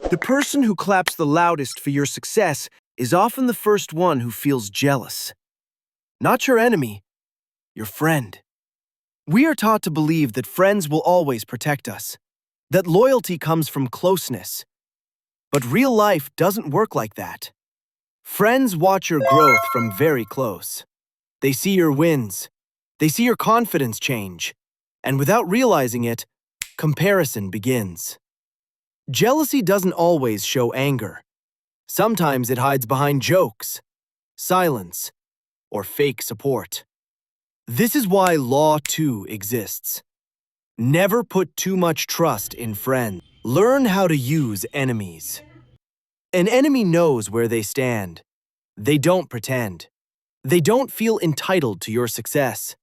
The person who claps the loudest for your success is often the first one who feels jealous. Not your enemy, your friend. We are taught to believe that friends will always protect us, that loyalty comes from closeness. But real life doesn't work like that. Friends watch your growth from very close. They see your wins. They see your confidence change. And without realizing it, comparison begins. Jealousy doesn't always show anger. Sometimes it hides behind jokes, silence, or fake support. This is why Law 2 exists. Never put too much trust in friends. Learn how to use enemies. An enemy knows where they stand. They don't pretend. They don't feel entitled to your success.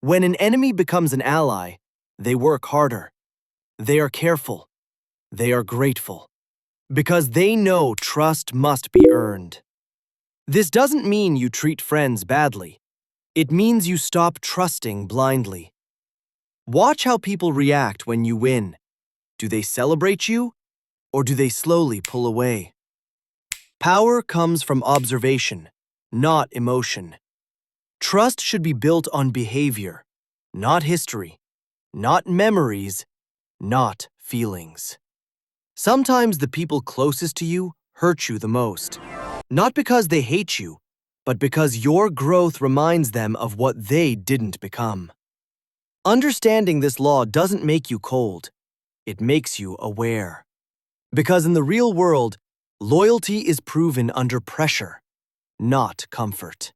When an enemy becomes an ally, they work harder. They are careful. They are grateful. Because they know trust must be earned. This doesn't mean you treat friends badly. It means you stop trusting blindly. Watch how people react when you win. Do they celebrate you, or do they slowly pull away? Power comes from observation, not emotion. Trust should be built on behavior, not history, not memories, not feelings. Sometimes the people closest to you hurt you the most, not because they hate you, but because your growth reminds them of what they didn't become. Understanding this law doesn't make you cold. It makes you aware. Because in the real world, loyalty is proven under pressure, not comfort.